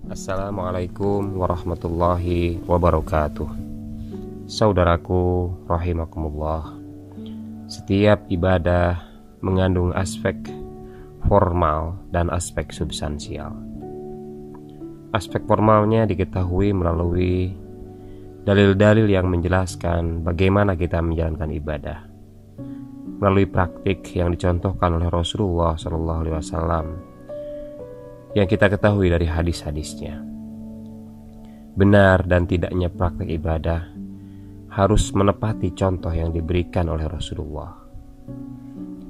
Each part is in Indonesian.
Assalamualaikum warahmatullahi wabarakatuh. Saudaraku rahimakumullah, setiap ibadah mengandung aspek formal dan aspek substansial. Aspek formalnya diketahui melalui dalil-dalil yang menjelaskan bagaimana kita menjalankan ibadah, melalui praktik yang dicontohkan oleh Rasulullah SAW yang kita ketahui dari hadis-hadisnya. Benar dan tidaknya praktik ibadah harus menepati contoh yang diberikan oleh Rasulullah.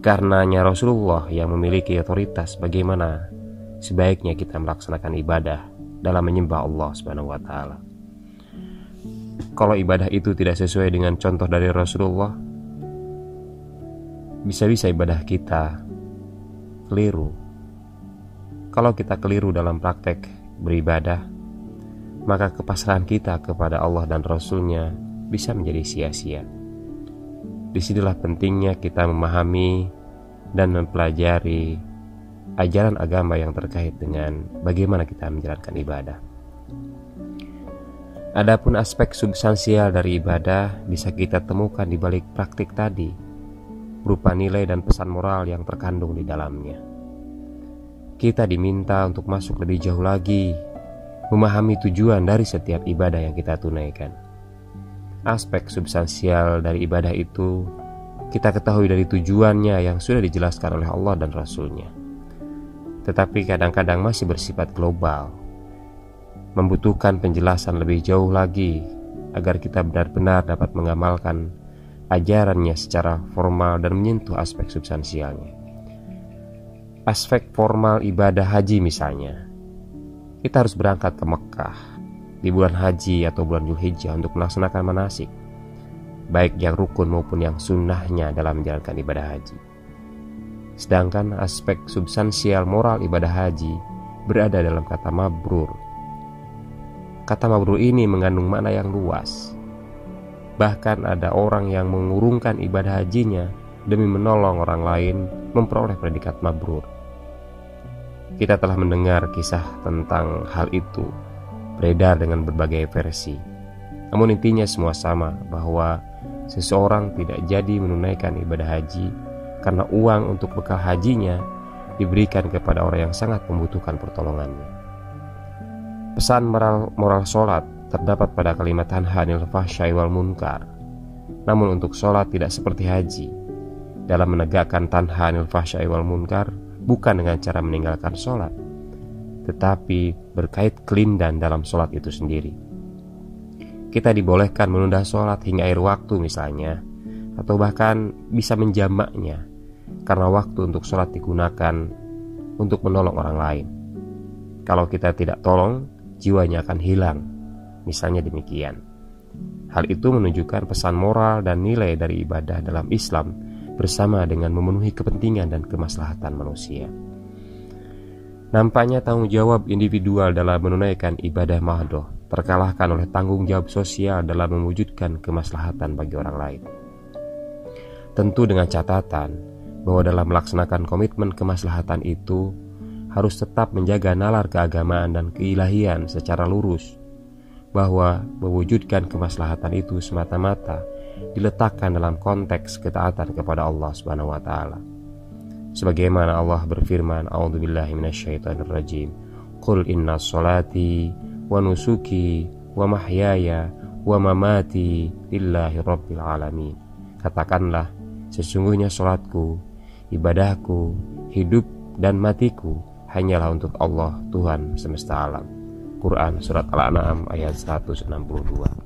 Karenanya Rasulullah yang memiliki otoritas bagaimana sebaiknya kita melaksanakan ibadah dalam menyembah Allah SWT. Kalau ibadah itu tidak sesuai dengan contoh dari Rasulullah, bisa-bisa ibadah kita keliru. Kalau kita keliru dalam praktek beribadah, maka kepasrahan kita kepada Allah dan Rasul-Nya bisa menjadi sia-sia. Disinilah pentingnya kita memahami dan mempelajari ajaran agama yang terkait dengan bagaimana kita menjalankan ibadah. Adapun aspek substansial dari ibadah bisa kita temukan di balik praktik tadi, berupa nilai dan pesan moral yang terkandung di dalamnya. Kita diminta untuk masuk lebih jauh lagi, memahami tujuan dari setiap ibadah yang kita tunaikan. Aspek substansial dari ibadah itu kita ketahui dari tujuannya yang sudah dijelaskan oleh Allah dan Rasul-Nya. Tetapi kadang-kadang masih bersifat global, membutuhkan penjelasan lebih jauh lagi agar kita benar-benar dapat mengamalkan ajarannya secara formal dan menyentuh aspek substansialnya. Aspek formal ibadah haji misalnya, kita harus berangkat ke Mekah di bulan haji atau bulan Dzulhijjah untuk melaksanakan manasik, baik yang rukun maupun yang sunnahnya dalam menjalankan ibadah haji. Sedangkan aspek substansial moral ibadah haji berada dalam kata mabrur. Kata mabrur ini mengandung makna yang luas. Bahkan ada orang yang mengurungkan ibadah hajinya demi menolong orang lain memperoleh predikat mabrur. Kita telah mendengar kisah tentang hal itu beredar dengan berbagai versi. Namun intinya semua sama, bahwa seseorang tidak jadi menunaikan ibadah haji karena uang untuk bekal hajinya diberikan kepada orang yang sangat membutuhkan pertolongannya. Pesan moral sholat terdapat pada kalimat tanha 'anil fahsya'i wal munkar. Namun untuk sholat tidak seperti haji. Dalam menegakkan tanha 'anil fahsya'i wal munkar bukan dengan cara meninggalkan sholat, tetapi berkait kelindan dalam sholat itu sendiri. Kita dibolehkan menunda sholat hingga akhir waktu misalnya, atau bahkan bisa menjamaknya karena waktu untuk sholat digunakan untuk menolong orang lain. Kalau kita tidak tolong, jiwanya akan hilang, misalnya demikian. Hal itu menunjukkan pesan moral dan nilai dari ibadah dalam Islam bersama dengan memenuhi kepentingan dan kemaslahatan manusia. Nampaknya tanggung jawab individual dalam menunaikan ibadah mahdoh terkalahkan oleh tanggung jawab sosial dalam mewujudkan kemaslahatan bagi orang lain. Tentu dengan catatan bahwa dalam melaksanakan komitmen kemaslahatan itu harus tetap menjaga nalar keagamaan dan keilahian secara lurus, bahwa mewujudkan kemaslahatan itu semata-mata diletakkan dalam konteks ketaatan kepada Allah Subhanahu wa taala. Sebagaimana Allah berfirman, a'udzubillahi minasyaitonirrajim, qul inna sholati wa nusuki wa mahyaya wa mamati lillahi rabbil alamin. Katakanlah, sesungguhnya salatku, ibadahku, hidup dan matiku hanyalah untuk Allah, Tuhan semesta alam. Quran surat Al-An'am ayat 162.